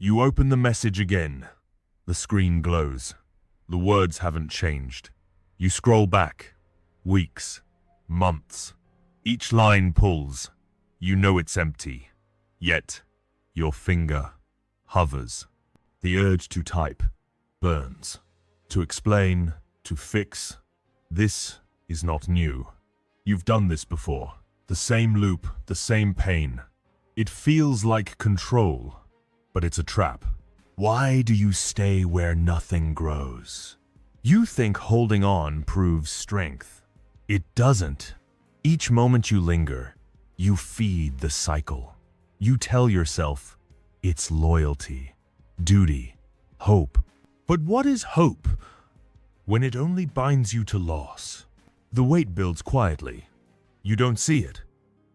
You open the message again. The screen glows. The words haven't changed. You scroll back. Weeks. Months. Each line pulls. You know it's empty. Yet, your finger hovers. The urge to type burns. To explain, to fix. This is not new. You've done this before. The same loop, the same pain. It feels like control, but it's a trap. Why do you stay where nothing grows? You think holding on proves strength. It doesn't. Each moment you linger, you feed the cycle. You tell yourself, it's loyalty, duty, hope. But what is hope when it only binds you to loss? The weight builds quietly. You don't see it.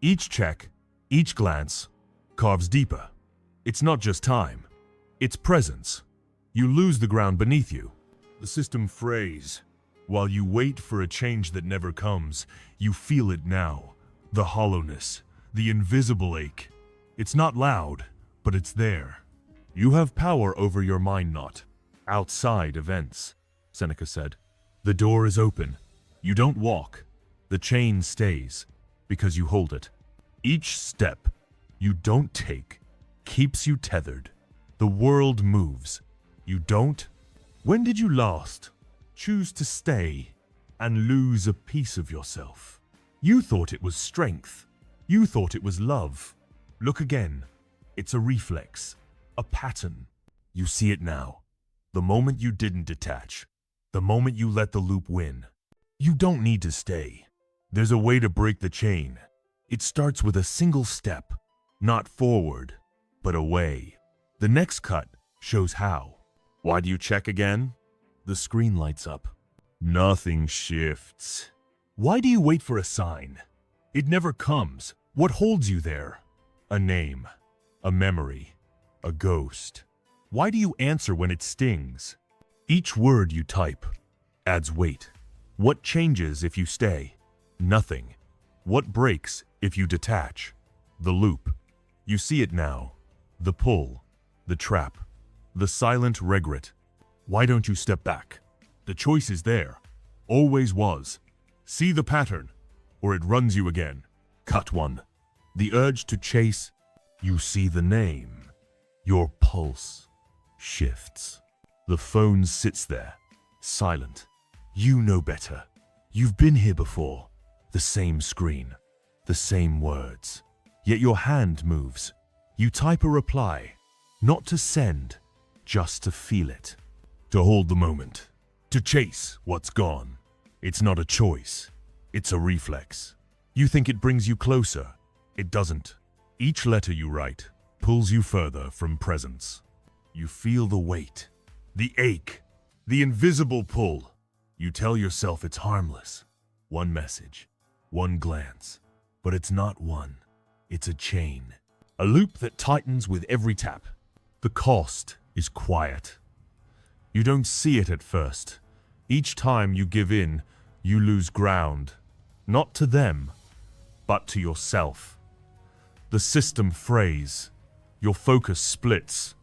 Each check, each glance, carves deeper. It's not just time. It's presence. You lose the ground beneath you. The system frays. While you wait for a change that never comes, you feel it now. The hollowness, the invisible ache. It's not loud, but it's there. You have power over your mind, not outside events, Seneca said. The door is open. You don't walk. The chain stays because you hold it. Each step you don't take keeps you tethered. The world moves. You don't. When did you last choose to stay and lose a piece of yourself? You thought it was strength. You thought it was love. Look again. It's a reflex, a pattern. You see it now. The moment you didn't detach, the moment you let the loop win. You don't need to stay. There's a way to break the chain. It starts with a single step, not forward, but away. The next cut shows how. Why do you check again? The screen lights up. Nothing shifts. Why do you wait for a sign? It never comes. What holds you there? A name, a memory, a ghost. Why do you answer when it stings? Each word you type adds weight. What changes if you stay? Nothing. What breaks if you detach? The loop. You see it now. The pull. The trap. The silent regret. Why don't you step back? The choice is there. Always was. See the pattern, or it runs you again. Cut one. The urge to chase. You see the name. Your pulse shifts. The phone sits there, silent. You know better. You've been here before. The same screen, the same words. Yet your hand moves. You type a reply, not to send, just to feel it. To hold the moment. To chase what's gone. It's not a choice. It's a reflex. You think it brings you closer. It doesn't. Each letter you write pulls you further from presence. You feel the weight, the ache, the invisible pull. You tell yourself it's harmless. One message, one glance. But it's not one. It's a chain. A loop that tightens with every tap. The cost is quiet. You don't see it at first. Each time you give in, you lose ground. Not to them, but to yourself. The system frays. Your focus splits.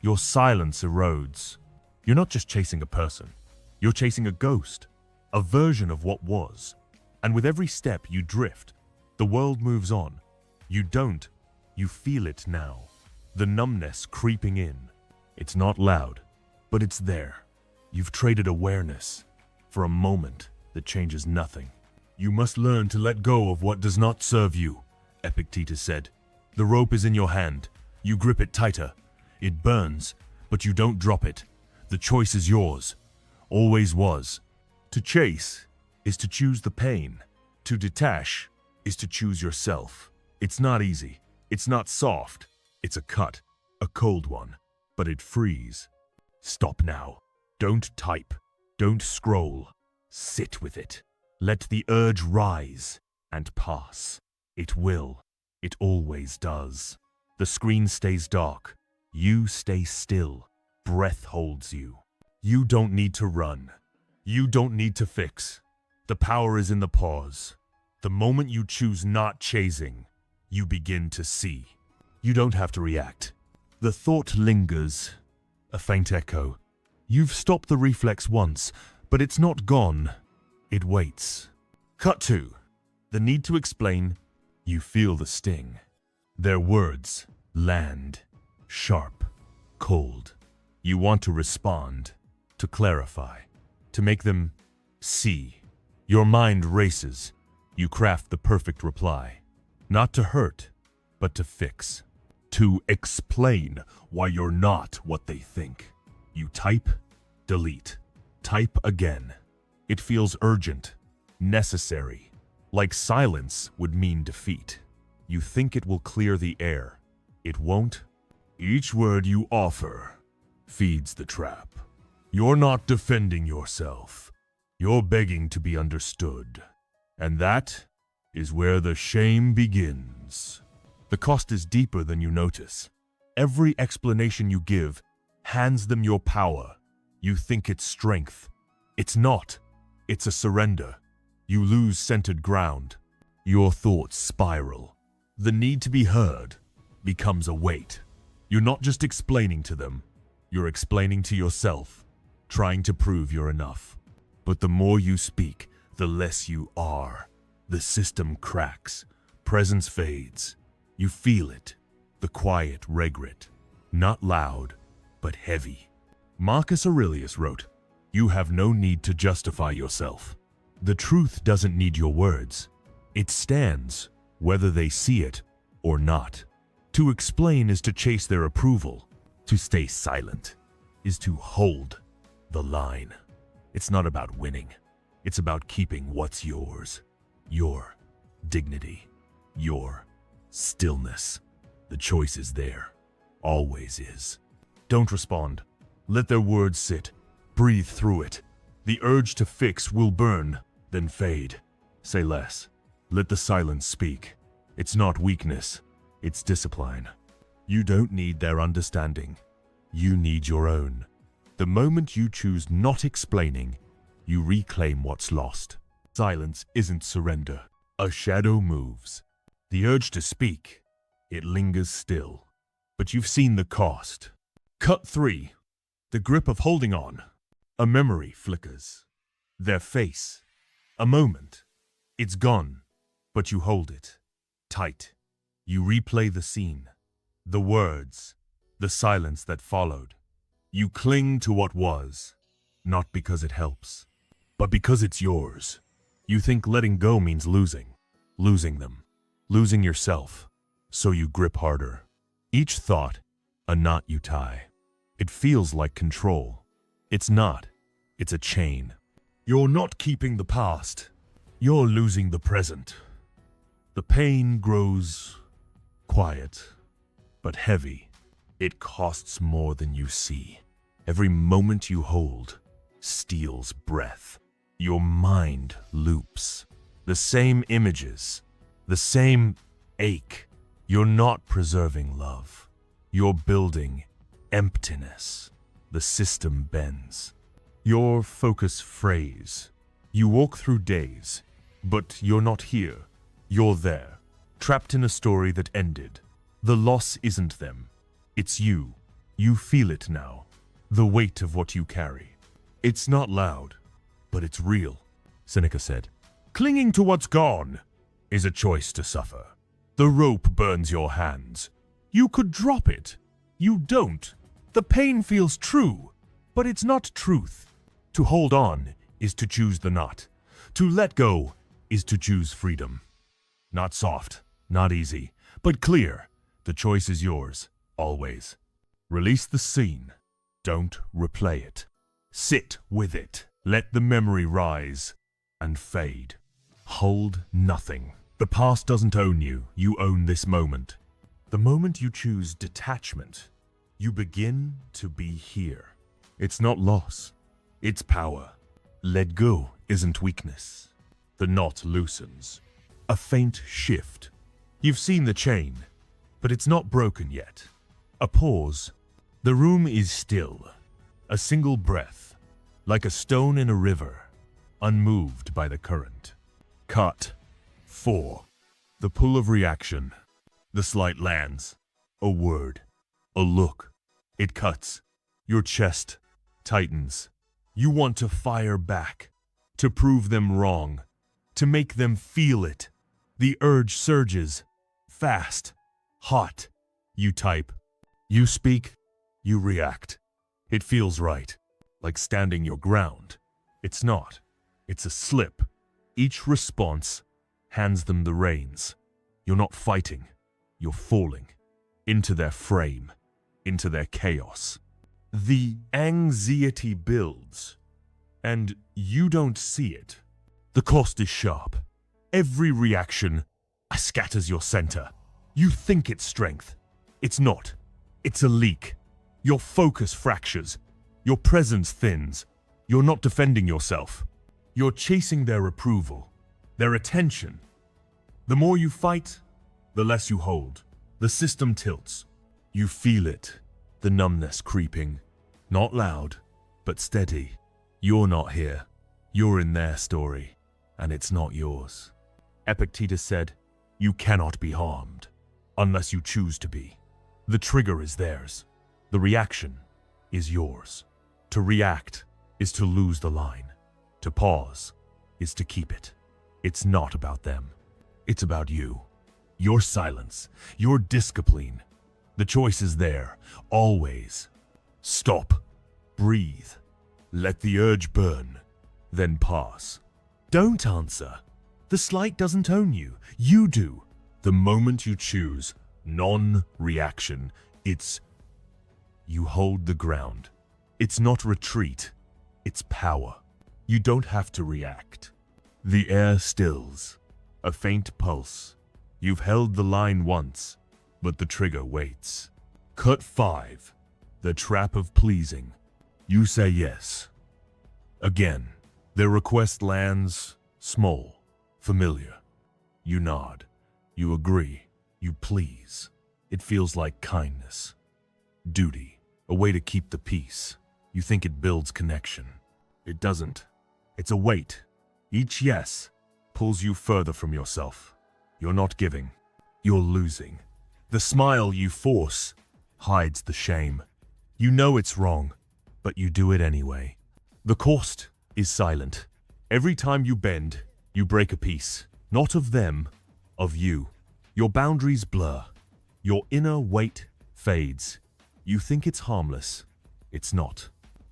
Your silence erodes. You're not just chasing a person. You're chasing a ghost, a version of what was. And with every step you drift, the world moves on. You don't. You feel it now. The numbness creeping in. It's not loud, but it's there. You've traded awareness for a moment that changes nothing. You must learn to let go of what does not serve you, Epictetus said. The rope is in your hand. You grip it tighter. It burns, but you don't drop it. The choice is yours. Always was. To chase is to choose the pain. To detach is to choose yourself. It's not easy. It's not soft. It's a cut, a cold one, but it frees. Stop now. Don't type. Don't scroll. Sit with it. Let the urge rise and pass. It will. It always does. The screen stays dark. You stay still. Breath holds you. You don't need to run. You don't need to fix. The power is in the pause. The moment you choose not chasing, you begin to see. You don't have to react. The thought lingers, a faint echo. You've stopped the reflex once, but it's not gone. It waits. Cut to. The need to explain. You feel the sting. Their words land, sharp, cold. You want to respond, to clarify, to make them see. Your mind races. You craft the perfect reply. Not to hurt, but to fix. To explain why you're not what they think. You type, delete, type again. It feels urgent, necessary, like silence would mean defeat. You think it will clear the air. It won't. Each word you offer feeds the trap. You're not defending yourself. You're begging to be understood. And that is where the shame begins. The cost is deeper than you notice. Every explanation you give hands them your power. You think it's strength. It's not. It's a surrender. You lose centered ground. Your thoughts spiral. The need to be heard becomes a weight. You're not just explaining to them. You're explaining to yourself, trying to prove you're enough. But the more you speak, the less you are. The system cracks. Presence fades. You feel it. The quiet regret. Not loud, but heavy. Marcus Aurelius wrote, "You have no need to justify yourself. The truth doesn't need your words. It stands, whether they see it or not." To explain is to chase their approval. To stay silent is to hold the line. It's not about winning. It's about keeping what's yours. Your dignity. Your stillness. The choice is there. Always is. Don't respond. Let their words sit. Breathe through it. The urge to fix will burn, then fade. Say less. Let the silence speak. It's not weakness. It's discipline. You don't need their understanding. You need your own. The moment you choose not explaining, you reclaim what's lost. Silence isn't surrender. A shadow moves. The urge to speak, it lingers still. But you've seen the cost. Cut 3. The grip of holding on. A memory flickers. Their face. A moment. It's gone, but you hold it. Tight. You replay the scene. The words. The silence that followed. You cling to what was. Not because it helps, but because it's yours. You think letting go means losing. Losing them. Losing yourself. So you grip harder. Each thought, a knot you tie. It feels like control. It's not. It's a chain. You're not keeping the past. You're losing the present. The pain grows quiet, but heavy. It costs more than you see. Every moment you hold steals breath. Your mind loops. The same images. The same ache. You're not preserving love. You're building emptiness. The system bends. Your focus frays. You walk through days, but you're not here. You're there, trapped in a story that ended. The loss isn't them. It's you. You feel it now. The weight of what you carry. It's not loud, but it's real, Seneca said. Clinging to what's gone is a choice to suffer. The rope burns your hands. You could drop it. You don't. The pain feels true, but it's not truth. To hold on is to choose the knot. To let go is to choose freedom. Not soft, not easy, but clear. The choice is yours, always. Release the scene. Don't replay it. Sit with it. Let the memory rise and fade. Hold nothing. The past doesn't own you. You own this moment. The moment you choose detachment, you begin to be here. It's not loss. It's power. Let go isn't weakness. The knot loosens. A faint shift. You've seen the chain, but it's not broken yet. A pause. The room is still. A single breath, like a stone in a river, unmoved by the current. Cut 4. The pull of reaction. The slight lands. A word. A look. It cuts. Your chest tightens. You want to fire back, to prove them wrong, to make them feel it. The urge surges. Fast. Hot. You type. You speak. You react. It feels right. Like standing your ground. It's not. It's a slip. Each response hands them the reins. You're not fighting. You're falling. Into their frame. Into their chaos. The anxiety builds. And you don't see it. The cost is sharp. Every reaction scatters your center. You think it's strength. It's not. It's a leak. Your focus fractures. Your presence thins. You're not defending yourself. You're chasing their approval, their attention. The more you fight, the less you hold. The system tilts. You feel it, the numbness creeping. Not loud, but steady. You're not here. You're in their story, and it's not yours. Epictetus said, "You cannot be harmed, unless you choose to be." The trigger is theirs. The reaction is yours. To react is to lose the line. To pause is to keep it. It's not about them. It's about you. Your silence, your discipline. The choice is there, always. Stop. Breathe. Let the urge burn. Then pause. Don't answer. The slight doesn't own you. You do. The moment you choose non-reaction, you hold the ground. It's not retreat. It's power. You don't have to react. The air stills. A faint pulse. You've held the line once, but the trigger waits. Cut 5. The trap of pleasing. You say yes. Again, their request lands small, familiar. You nod. You agree. You please. It feels like kindness. Duty. A way to keep the peace. You think it builds connection. It doesn't. It's a weight. Each yes pulls you further from yourself. You're not giving. You're losing. The smile you force hides the shame. You know it's wrong, but you do it anyway. The cost is silent. Every time you bend, you break a piece. Not of them, of you. Your boundaries blur. Your inner weight fades. You think it's harmless. It's not.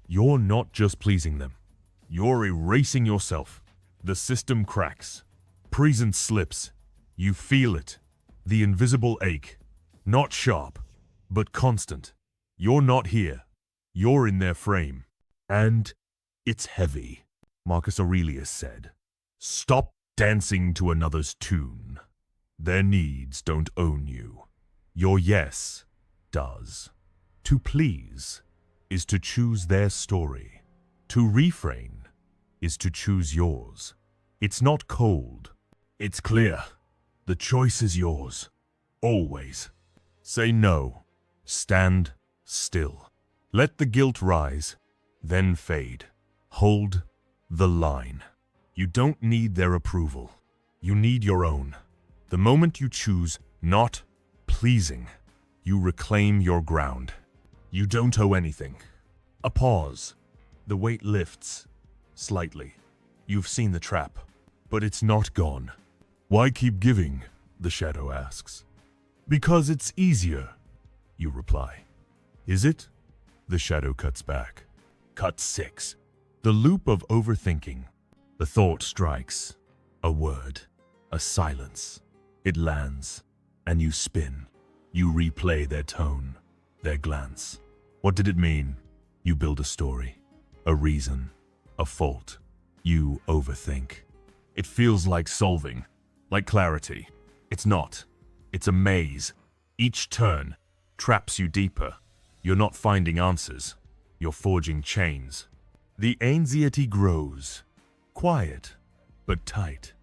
You're not just pleasing them. You're erasing yourself. The system cracks. Presence slips. You feel it. The invisible ache. Not sharp, but constant. You're not here. You're in their frame. And it's heavy. Marcus Aurelius said, "Stop dancing to another's tune. Their needs don't own you. Your yes does. To please is to choose their story. To refrain is to choose yours. It's not cold. It's clear. The choice is yours. Always. Say no. Stand still. Let the guilt rise, then fade. Hold the line. You don't need their approval. You need your own. The moment you choose not pleasing, you reclaim your ground. You don't owe anything. A pause. The weight lifts slightly. You've seen the trap, but it's not gone. Why keep giving? The shadow asks. Because it's easier, you reply. Is it? The shadow cuts back. Cut 6. The loop of overthinking. The thought strikes. A word. A silence. It lands. And you spin. You replay their tone. Their glance. What did it mean? You build a story. A reason. A fault. You overthink. It feels like solving. Like clarity. It's not. It's a maze. Each turn traps you deeper. You're not finding answers. You're forging chains. The anxiety grows. Quiet, but tight.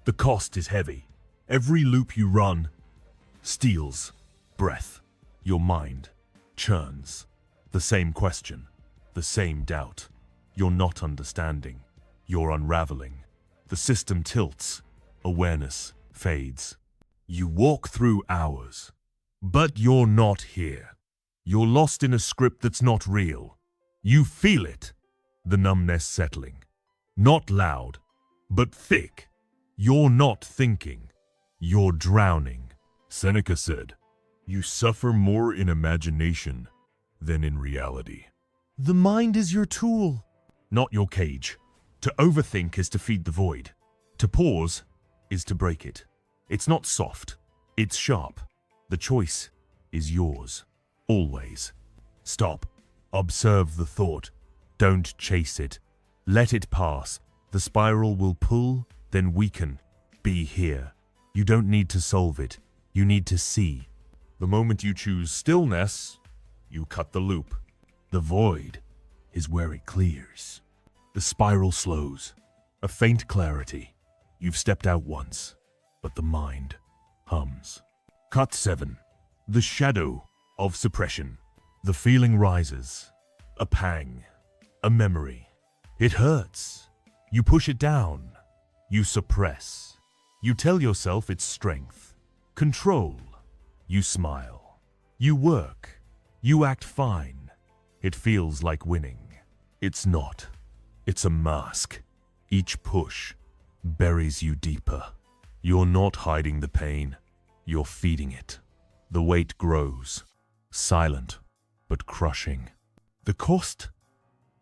The cost is heavy. Every loop you run steals breath. Your mind churns. The same question. The same doubt. You're not understanding. You're unraveling. The system tilts. Awareness fades. You walk through hours, but you're not here. You're lost in a script that's not real. You feel it, the numbness settling. Not loud, but thick. You're not thinking. You're drowning. Seneca said, "You suffer more in imagination than in reality." The mind is your tool, not your cage. To overthink is to feed the void. To pause is to break it. It's not soft, it's sharp. The choice is yours, always. Stop. Observe the thought. Don't chase it. Let it pass. The spiral will pull, then weaken. Be here. You don't need to solve it. You need to see. The moment you choose stillness, you cut the loop. The void is where it clears. The spiral slows. A faint clarity. You've stepped out once, but the mind hums. Cut 7. The shadow of suppression. The feeling rises. A pang. A memory. It hurts. You push it down. You suppress. You tell yourself it's strength. Control. You smile. You work. You act fine. It feels like winning. It's not. It's a mask. Each push buries you deeper. You're not hiding the pain. You're feeding it. The weight grows. Silent, but crushing. The cost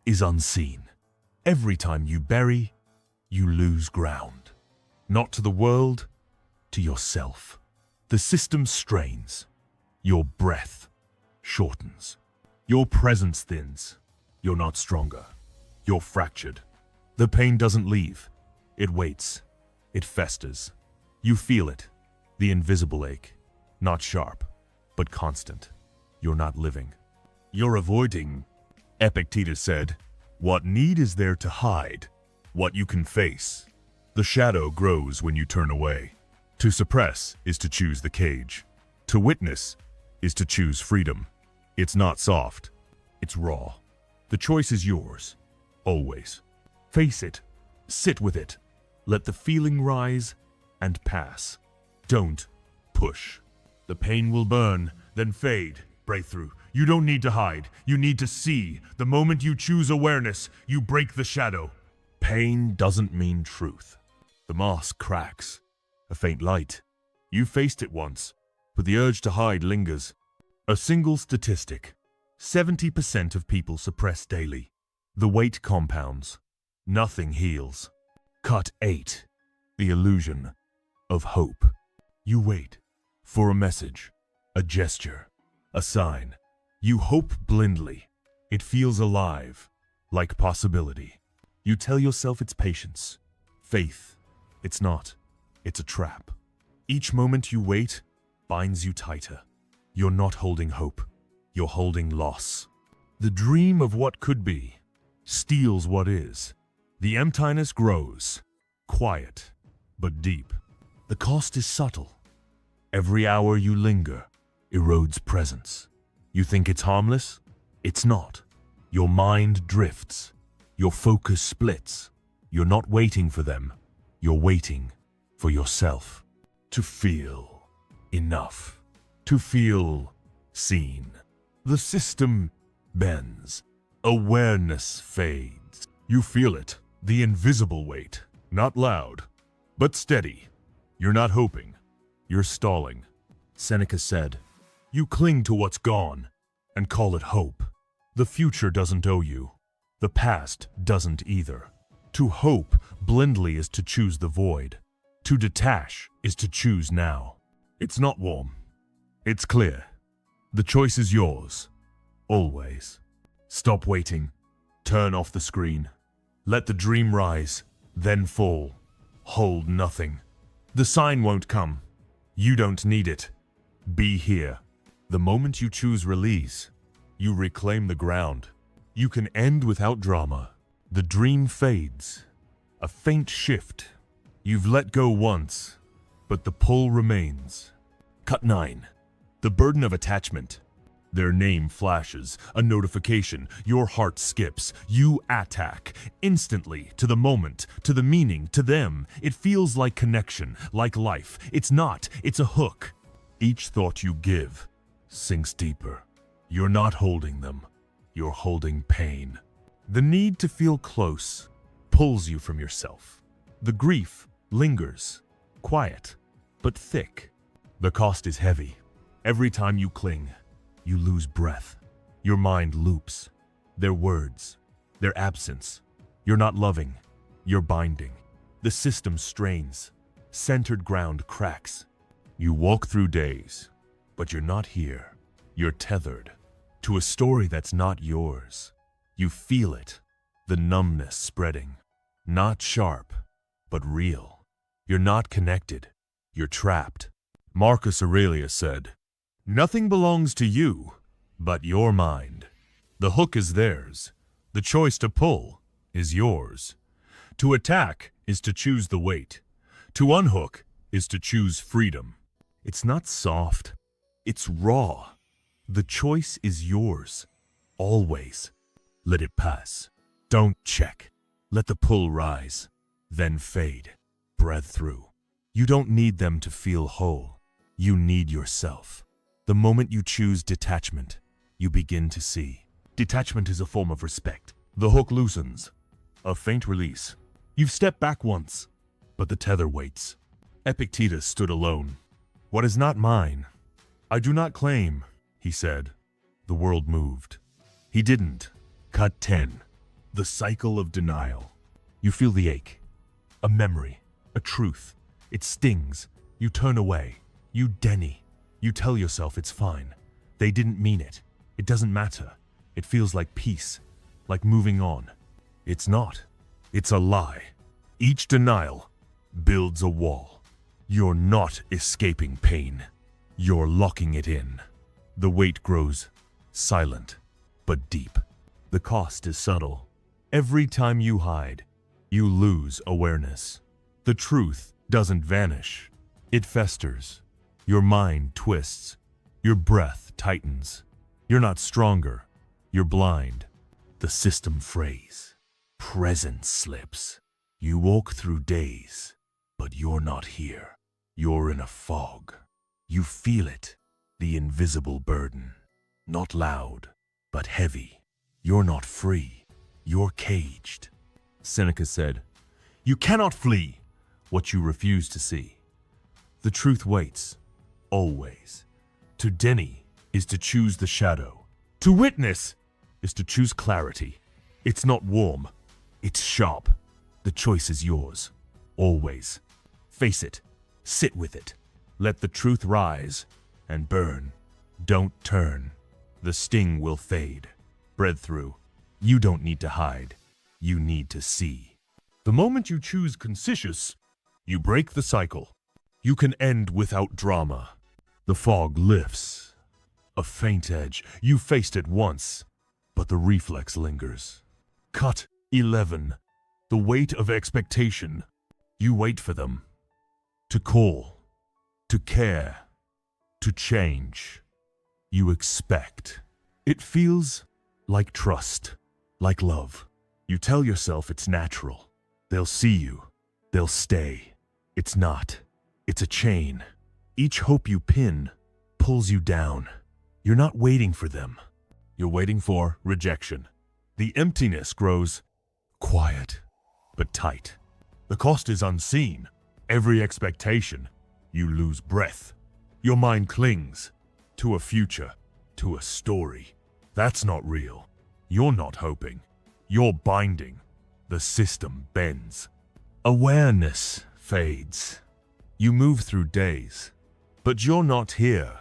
is unseen. Every time you bury, you lose ground. Not to the world, to yourself. The system strains. Your breath shortens. Your presence thins. You're not stronger. You're fractured. The pain doesn't leave. It waits. It festers. You feel it. The invisible ache. Not sharp, but constant. You're not living. You're avoiding. Epictetus said, "What need is there to hide? What you can face." The shadow grows when you turn away. To suppress is to choose the cage. To witness is to choose freedom. It's not soft. It's raw. The choice is yours. Always. Face it. Sit with it. Let the feeling rise and pass. Don't push. The pain will burn, then fade. Breakthrough. You don't need to hide. You need to see. The moment you choose awareness, you break the shadow. Pain doesn't mean truth. The mask cracks. A faint light. You faced it once, but the urge to hide lingers. A single statistic. 70% of people suppress daily. The weight compounds. Nothing heals. Cut 8. The illusion of hope. You wait for a message, a gesture, a sign. You hope blindly. It feels alive, like possibility. You tell yourself it's patience, faith. It's not. It's a trap. Each moment you wait binds you tighter. You're not holding hope. You're holding loss. The dream of what could be steals what is. The emptiness grows, quiet, but deep. The cost is subtle. Every hour you linger erodes presence. You think it's harmless? It's not. Your mind drifts. Your focus splits. You're not waiting for them. You're waiting for yourself. To feel enough. To feel seen. The system bends. Awareness fades. You feel it. The invisible weight. Not loud, but steady. You're not hoping. You're stalling. Seneca said, "You cling to what's gone and call it hope. The future doesn't owe you. The past doesn't either. To hope blindly is to choose the void. To detach is to choose now. It's not warm. It's clear. The choice is yours. Always. Stop waiting. Turn off the screen. Let the dream rise, then fall. Hold nothing. The sign won't come. You don't need it. Be here. The moment you choose release, you reclaim the ground. You can end without drama. The dream fades. A faint shift. You've let go once, but the pull remains. Cut 9. The burden of attachment. Their name flashes, a notification, your heart skips, you attack, instantly, to the moment, to the meaning, to them. It feels like connection, like life. It's not, it's a hook. Each thought you give sinks deeper. You're not holding them. You're holding pain. The need to feel close pulls you from yourself. The grief lingers, quiet, but thick. The cost is heavy. Every time you cling, you lose breath. Your mind loops. Their words, their absence. You're not loving. You're binding. The system strains. Centered ground cracks. You walk through days, but you're not here. You're tethered to a story that's not yours. You feel it, the numbness spreading. Not sharp, but real. You're not connected. You're trapped. Marcus Aurelius said, "Nothing belongs to you but your mind." The hook is theirs. The choice to pull is yours. To attack is to choose the weight. To unhook is to choose freedom. It's not soft. It's raw. The choice is yours. Always. Let it pass. Don't check. Let the pull rise. Then fade. Breathe through. You don't need them to feel whole. You need yourself. The moment you choose detachment, you begin to see. Detachment is a form of respect. The hook loosens. A faint release. You've stepped back once, but the tether waits. Epictetus stood alone. "What is not mine, I do not claim," he said. The world moved. He didn't. Cut 10. The cycle of denial. You feel the ache. A memory. A truth. It stings. You turn away. You deny. You tell yourself it's fine. They didn't mean it. It doesn't matter. It feels like peace. Like moving on. It's not. It's a lie. Each denial builds a wall. You're not escaping pain. You're locking it in. The weight grows silent, but deep. The cost is subtle. Every time you hide, you lose awareness. The truth doesn't vanish. It festers. Your mind twists. Your breath tightens. You're not stronger. You're blind. The system frays. Presence slips. You walk through days, but you're not here. You're in a fog. You feel it, the invisible burden. Not loud, but heavy. You're not free. You're caged. Seneca said, "You cannot flee what you refuse to see." The truth waits, always. To deny is to choose the shadow. To witness is to choose clarity. It's not warm. It's sharp. The choice is yours. Always. Face it. Sit with it. Let the truth rise and burn. Don't turn. The sting will fade. Breathe through. You don't need to hide. You need to see. The moment you choose conscious, you break the cycle. You can end without drama. The fog lifts. A faint edge. You faced it once, but the reflex lingers. Cut 11. The weight of expectation. You wait for them. To call. To care. To change. You expect. It feels like trust. Like love. You tell yourself it's natural. They'll see you. They'll stay. It's not. It's a chain. Each hope you pin pulls you down. You're not waiting for them. You're waiting for rejection. The emptiness grows quiet, but tight. The cost is unseen. Every expectation, you lose breath. Your mind clings to a future, to a story. That's not real. You're not hoping. You're binding. The system bends. Awareness fades. You move through days, but you're not here.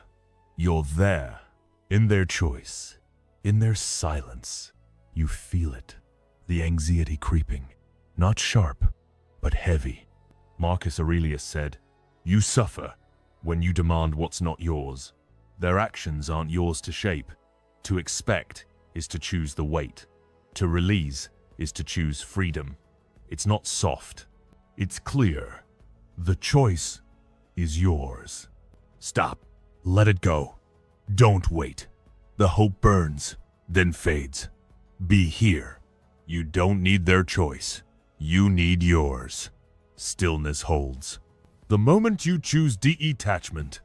You're there, in their choice, in their silence. You feel it, the anxiety creeping, not sharp, but heavy. Marcus Aurelius said, "You suffer when you demand what's not yours. Their actions aren't yours to shape. To expect is to choose the weight. To release is to choose freedom. It's not soft. It's clear. The choice is yours. Stop. Let it go. Don't wait. The hope burns, then fades. Be here. You don't need their choice. You need yours. Stillness holds. The moment you choose detachment,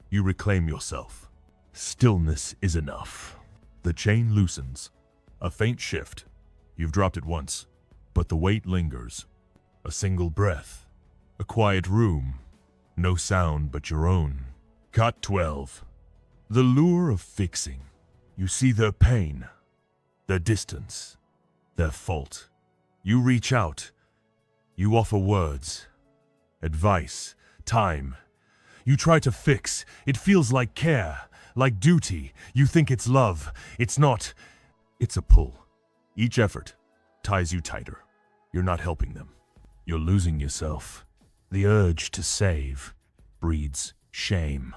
you reclaim yourself. Stillness is enough. The chain loosens. A faint shift. You've dropped it once, but the weight lingers. A single breath. A quiet room. No sound but your own. Cut 12. The lure of fixing. You see their pain, their distance, their fault. You reach out. You offer words, advice, time. You try to fix. It feels like care, like duty. You think it's love. It's not. It's a pull. Each effort ties you tighter. You're not helping them. You're losing yourself. The urge to save breeds shame.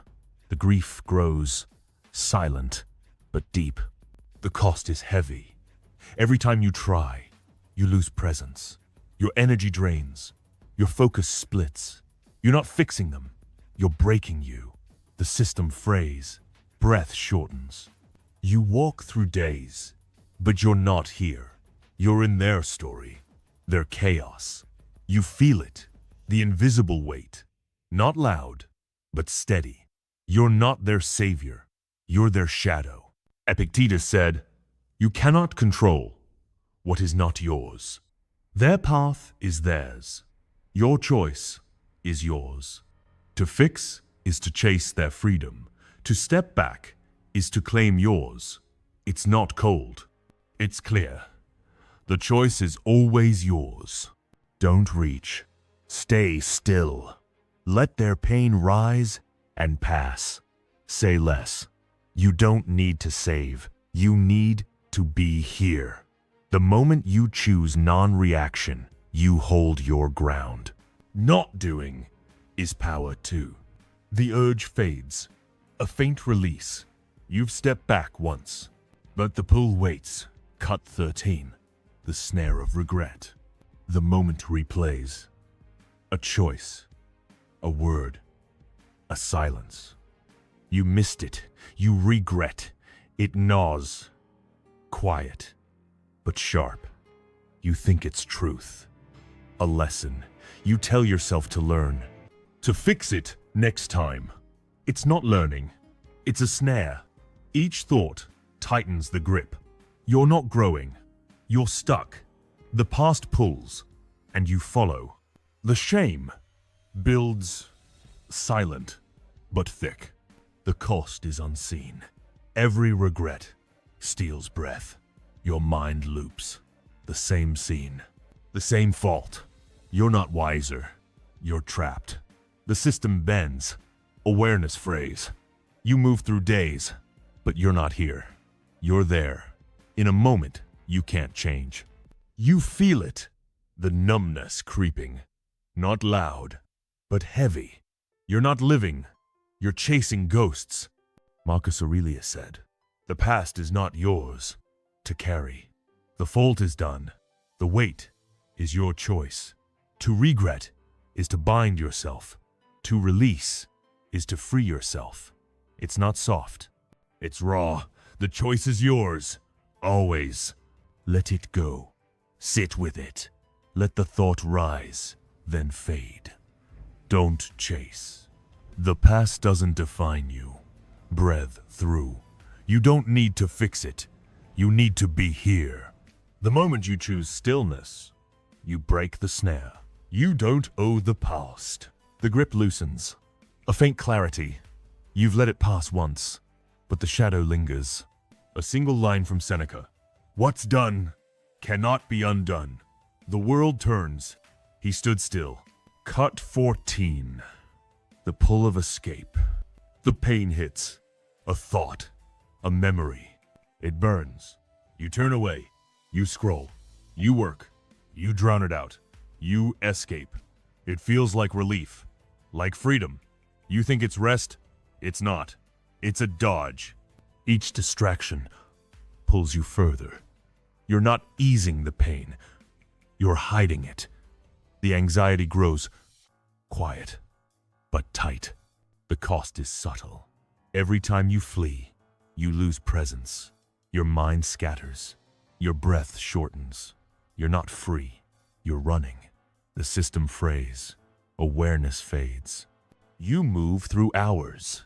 The grief grows silent but deep. The cost is heavy. Every time you try, you lose presence. Your energy drains. Your focus splits. You're not fixing them. You're breaking you. The system frays. Breath shortens. You walk through days, but you're not here. You're in their story, their chaos. You feel it, the invisible weight. Not loud, but steady. You're not their savior. You're their shadow. Epictetus said, "You cannot control what is not yours." Their path is theirs. Your choice is yours. To fix is to chase their freedom. To step back is to claim yours. It's not cold. It's clear. The choice is always yours. Don't reach. Stay still. Let their pain rise and pass. Say less. You don't need to save. You need to be here. The moment you choose non-reaction, you hold your ground. Not doing is power too. The urge fades. A faint release. You've stepped back once, but the pull waits. Cut 13. The snare of regret. The moment replays. A choice. A word. A silence. You missed it. You regret. It gnaws. Quiet, but sharp. You think it's truth. A lesson. You tell yourself to learn. To fix it next time. It's not learning. It's a snare. Each thought tightens the grip. You're not growing. You're stuck. The past pulls, and you follow. The shame builds silent, but thick. The cost is unseen. Every regret steals breath. Your mind loops. The same scene. The same fault. You're not wiser. You're trapped. The system bends. Awareness frays. You move through days, but you're not here. You're there. In a moment, you can't change. You feel it. The numbness creeping. Not loud, but heavy. You're not living. You're chasing ghosts. Marcus Aurelius said, "The past is not yours to carry. The fault is done. The weight is your choice. To regret is to bind yourself. To release is to free yourself. It's not soft. It's raw. The choice is yours. Always. Let it go. Sit with it. Let the thought rise, then fade. Don't chase. The past doesn't define you. Breathe through. You don't need to fix it. You need to be here. The moment you choose stillness, you break the snare. You don't owe the past. The grip loosens. A faint clarity. You've let it pass once, but the shadow lingers. A single line from Seneca. What's done cannot be undone. The world turns. He stood still. Cut 14. The pull of escape. The pain hits. A thought. A memory. It burns. You turn away. You scroll. You work. You drown it out. You escape. It feels like relief. Like freedom. You think it's rest? It's not. It's a dodge. Each distraction pulls you further. You're not easing the pain. You're hiding it. The anxiety grows quiet, but tight. The cost is subtle. Every time you flee, you lose presence. Your mind scatters. Your breath shortens. You're not free. You're running. The system frays. Awareness fades. You move through hours,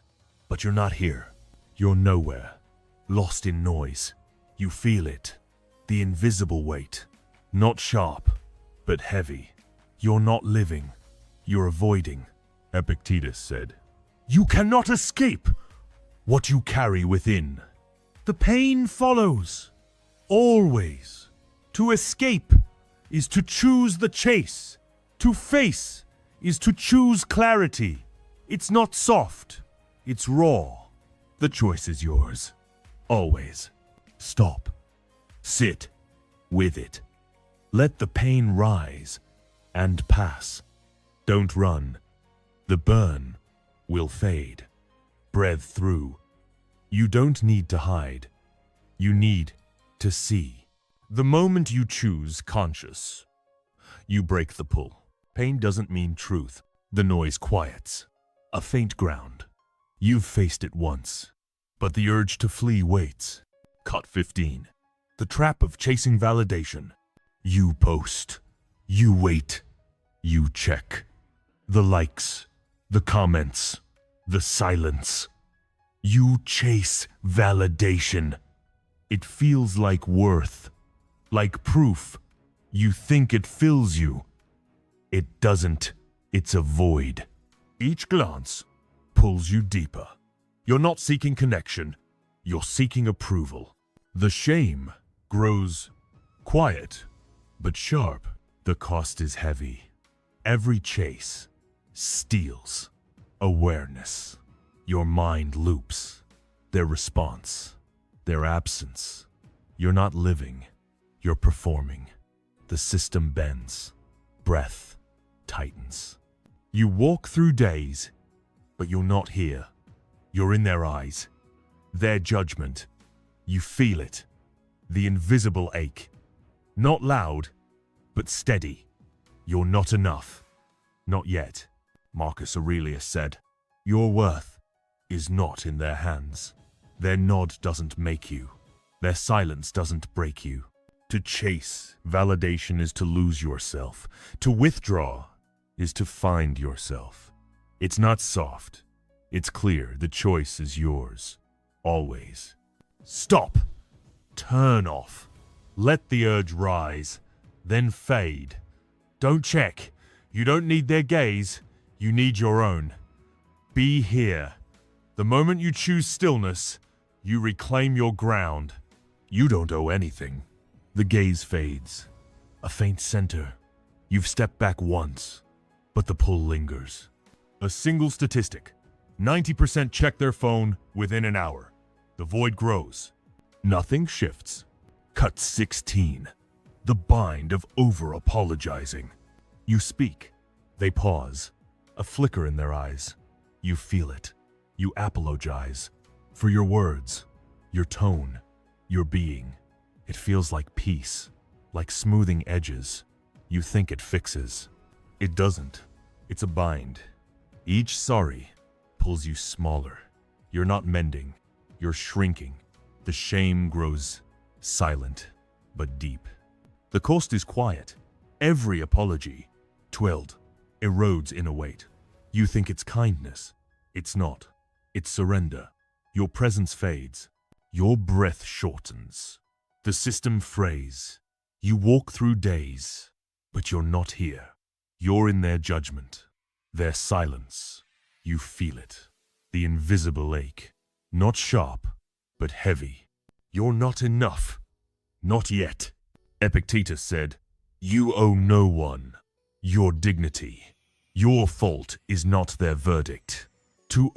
but you're not here. You're nowhere. lost in noise. You feel it, the invisible weight, not sharp, but heavy. You're not living, you're avoiding. Epictetus said, "You cannot escape what you carry within. The pain follows, always. To escape is to choose the chase. To face is to choose clarity. It's not soft, it's raw. The choice is yours, always. Stop. Sit with it. Let the pain rise and pass. Don't run. The burn will fade. Breathe through. You don't need to hide. You need to see. The moment you choose conscious, you break the pull. Pain doesn't mean truth. The noise quiets. A faint ground. You've faced it once, but the urge to flee waits. Cut 15. The trap of chasing validation. You post. You wait. You check. The likes. The comments. The silence. You chase validation. It feels like worth. Like proof. You think it fills you. It doesn't. It's a void. Each glance pulls you deeper. You're not seeking connection. You're seeking approval. The shame grows quiet, but sharp. The cost is heavy. Every chase steals awareness. Your mind loops. Their response. Their absence. You're not living. You're performing. The system bends. Breath tightens. You walk through days, but you're not here. You're in their eyes. Their judgment. You feel it. The invisible ache. Not loud, but steady. You're not enough. Not yet. Marcus Aurelius said, "Your worth is not in their hands." Their nod doesn't make you. Their silence doesn't break you. To chase validation is to lose yourself. To withdraw is to find yourself. It's not soft. It's clear. The choice is yours. Always. Stop. Turn off. Let the urge rise, then fade. Don't check. You don't need their gaze. You need your own. Be here. The moment you choose stillness, you reclaim your ground. You don't owe anything. The gaze fades. A faint center. You've stepped back once, but the pull lingers. A single statistic. 90% check their phone within an hour. The void grows. Nothing shifts. Cut 16. The bind of over-apologizing. You speak. They pause. A flicker in their eyes. You feel it. You apologize. For your words, your tone, your being. It feels like peace, like smoothing edges. You think it fixes. It doesn't. It's a bind. Each sorry pulls you smaller. You're not mending. You're shrinking. The shame grows silent, but deep. The cost is quiet. Every apology, twilled, erodes in a weight. You think it's kindness. It's not. It's surrender. Your presence fades. Your breath shortens. The system frays. You walk through days, but you're not here. You're in their judgment, their silence. You feel it. The invisible ache. Not sharp, but heavy. You're not enough. Not yet. Epictetus said, "You owe no one your dignity. Your fault is not their verdict. To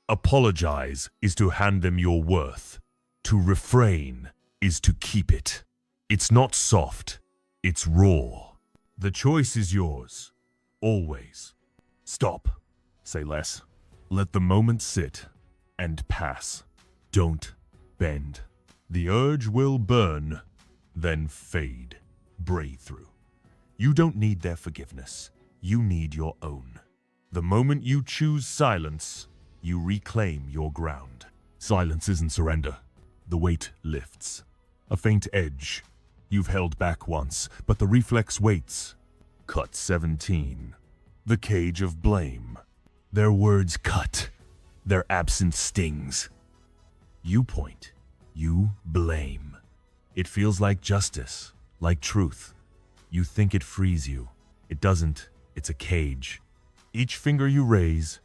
apologize is to hand them your worth. To refrain is to keep it. It's not soft, it's raw. The choice is yours, always. Stop, say less. Let the moment sit and pass. Don't bend. The urge will burn, then fade. Breathe through. You don't need their forgiveness. You need your own. The moment you choose silence, you reclaim your ground. Silence isn't surrender. The weight lifts. A faint edge. You've held back once, but the reflex waits. Cut 17. The cage of blame. Their words cut. Their absence stings. You point. You blame. It feels like justice, like truth. You think it frees you. It doesn't. It's a cage. Each finger you raise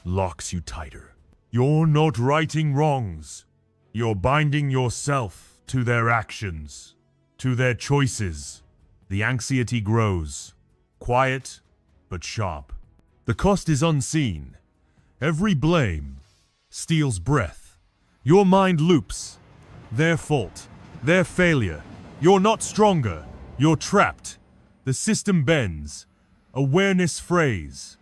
locks you tighter. You're not righting wrongs. You're binding yourself to their actions, to their choices. The anxiety grows, quiet but sharp. The cost is unseen. Every blame steals breath. Your mind loops. Their fault, their failure. You're not stronger. You're trapped. The system bends. Awareness frays.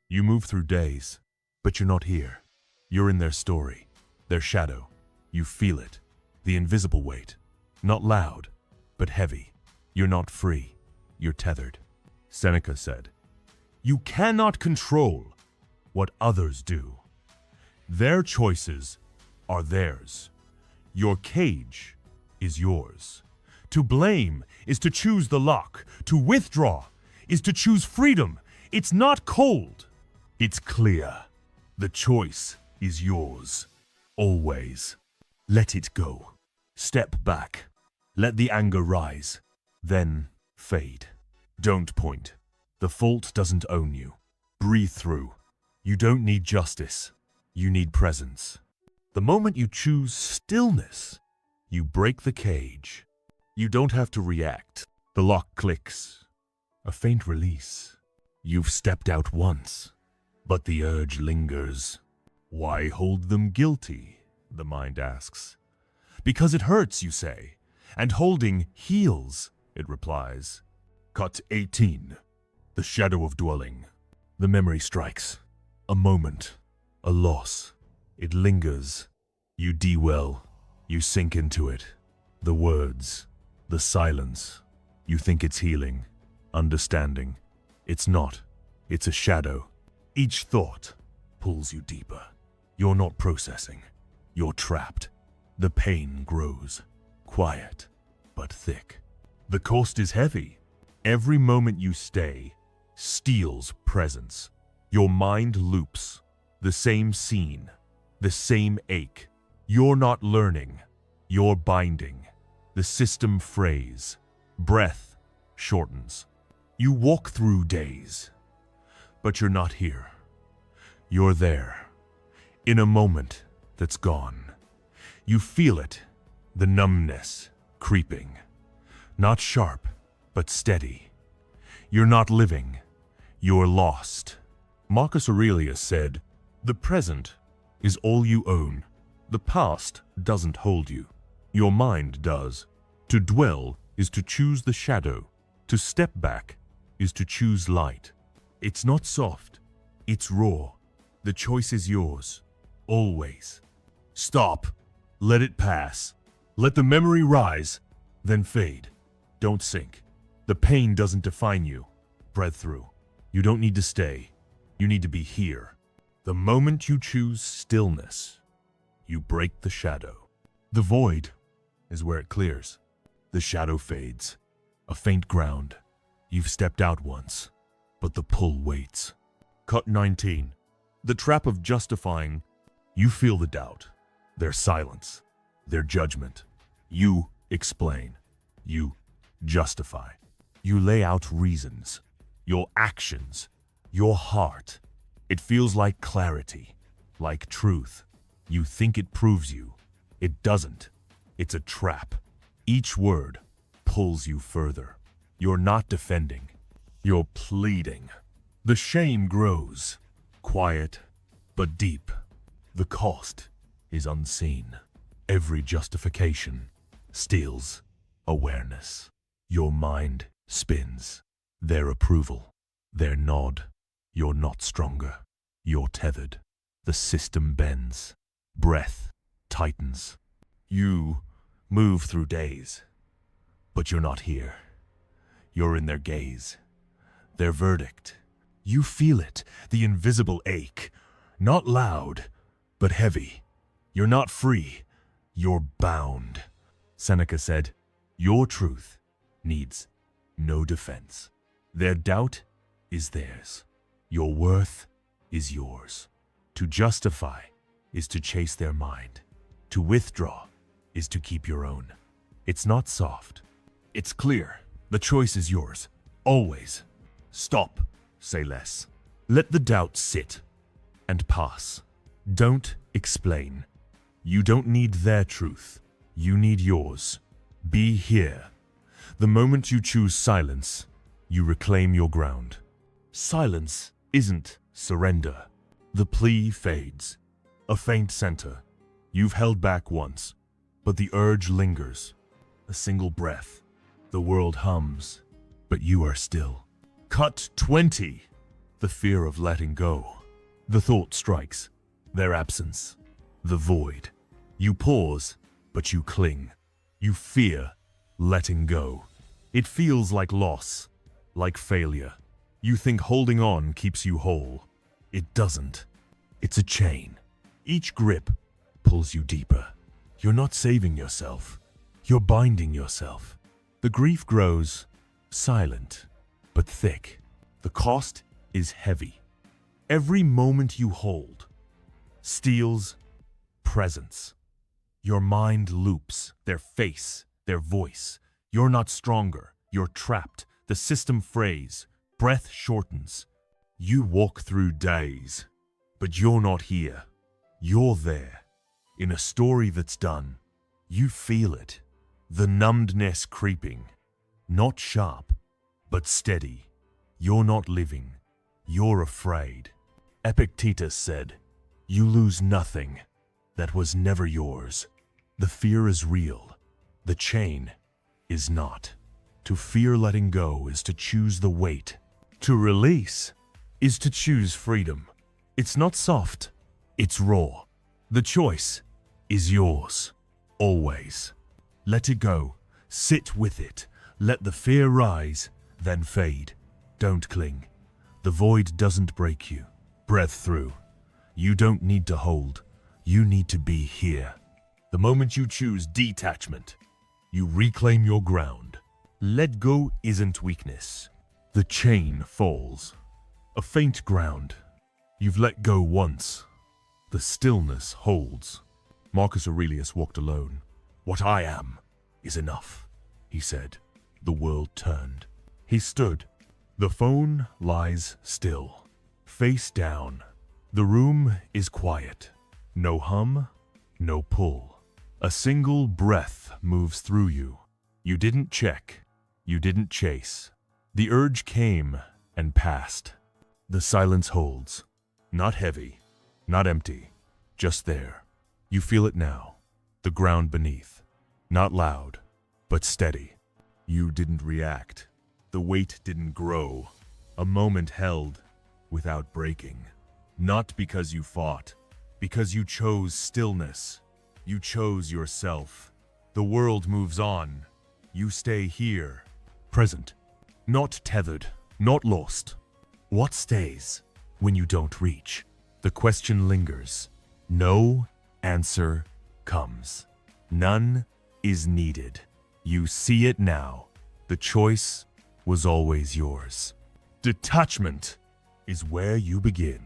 You move through days, but you're not here. You're in their story, their shadow. You feel it, the invisible weight. Not loud, but heavy. You're not free. You're tethered. Seneca said, "You cannot control what others do. Their choices are theirs. Your cage is yours. To blame is to choose the lock. To withdraw is to choose freedom. It's not cold. It's clear. The choice is yours. Always. Let it go. Step back. Let the anger rise. Then fade. Don't point. The fault doesn't own you. Breathe through. You don't need justice. You need presence. The moment you choose stillness, you break the cage. You don't have to react. The lock clicks. A faint release. You've stepped out once, but the urge lingers. Why hold them guilty? The mind asks. Because it hurts, you say, and holding heals, it replies. Cut 18. The shadow of dwelling. The memory strikes. A moment. A loss. It lingers. You dwell. You sink into it. The words. The silence. You think it's healing. Understanding. It's not. It's a shadow. Each thought pulls you deeper. You're not processing. You're trapped. The pain grows. Quiet, but thick. The cost is heavy. Every moment you stay steals presence. Your mind loops. The same scene. The same ache. You're not learning. You're binding. The system frays. Breath shortens. You walk through days, but you're not here. You're there, in a moment that's gone. You feel it, the numbness creeping. Not sharp, but steady. You're not living. You're lost. Marcus Aurelius said, "The present is all you own. The past doesn't hold you. Your mind does. To dwell is to choose the shadow. To step back is to choose light. It's not soft. It's raw. The choice is yours. Always. Stop. Let it pass. Let the memory rise, then fade. Don't sink. The pain doesn't define you. Breathe through. You don't need to stay. You need to be here. The moment you choose stillness, you break the shadow. The void is where it clears. The shadow fades. A faint ground. You've stepped out once, but the pull waits. Cut 19. The trap of justifying. You feel the doubt, their silence, their judgment. You explain. You justify. You lay out reasons, your actions, your heart. It feels like clarity, like truth. You think it proves you. It doesn't. It's a trap. Each word pulls you further. You're not defending. You're pleading. The shame grows, quiet but deep. The cost is unseen. Every justification steals awareness. Your mind spins. Their approval, their nod. You're not stronger. You're tethered. The system bends. Breath tightens. You move through days, but you're not here. You're in their gaze, their verdict. You feel it, the invisible ache. Not loud, but heavy. You're not free. You're bound. Seneca said, "Your truth needs no defense. Their doubt is theirs. Your worth is yours. To justify is to chase their mind. To withdraw is to keep your own. It's not soft. It's clear. The choice is yours. Always. Stop. Say less. Let the doubt sit and pass. Don't explain. You don't need their truth. You need yours. Be here. The moment you choose silence, you reclaim your ground. Silence isn't surrender. The plea fades. A faint center. You've held back once, but the urge lingers. A single breath. The world hums, but you are still. Cut 20. The fear of letting go. The thought strikes. Their absence. The void. You pause, but you cling. You fear letting go. It feels like loss, like failure. You think holding on keeps you whole. It doesn't. It's a chain. Each grip pulls you deeper. You're not saving yourself. You're binding yourself. The grief grows, silent, but thick. The cost is heavy. Every moment you hold steals presence. Your mind loops, their face, their voice. You're not stronger. You're trapped. The system frays. Breath shortens. You walk through days, but you're not here. You're there. In a story that's done. You feel it. The numbedness creeping. Not sharp, but steady. You're not living. You're afraid. Epictetus said, "You lose nothing that was never yours." The fear is real. The chain is not. To fear letting go is to choose the weight. To release is to choose freedom. It's not soft. It's raw. The choice is yours. Always. Let it go. Sit with it. Let the fear rise, then fade. Don't cling. The void doesn't break you. Breath through. You don't need to hold. You need to be here. The moment you choose detachment, you reclaim your ground. Let go isn't weakness. The chain falls. A faint ground. You've let go once. The stillness holds. Marcus Aurelius walked alone. "What I am is enough," he said. The world turned. He stood. The phone lies still, face down. The room is quiet. No hum, no pull. A single breath moves through you. You didn't check. You didn't chase. The urge came and passed. The silence holds. Not heavy, not empty, just there. You feel it now. The ground beneath. Not loud, but steady. You didn't react. The weight didn't grow. A moment held without breaking. Not because you fought, because you chose stillness. You chose yourself. The world moves on. You stay here, present, not tethered, not lost. What stays when you don't reach? The question lingers. No answer comes. None is needed. You see it now. The choice was always yours. Detachment is where you begin.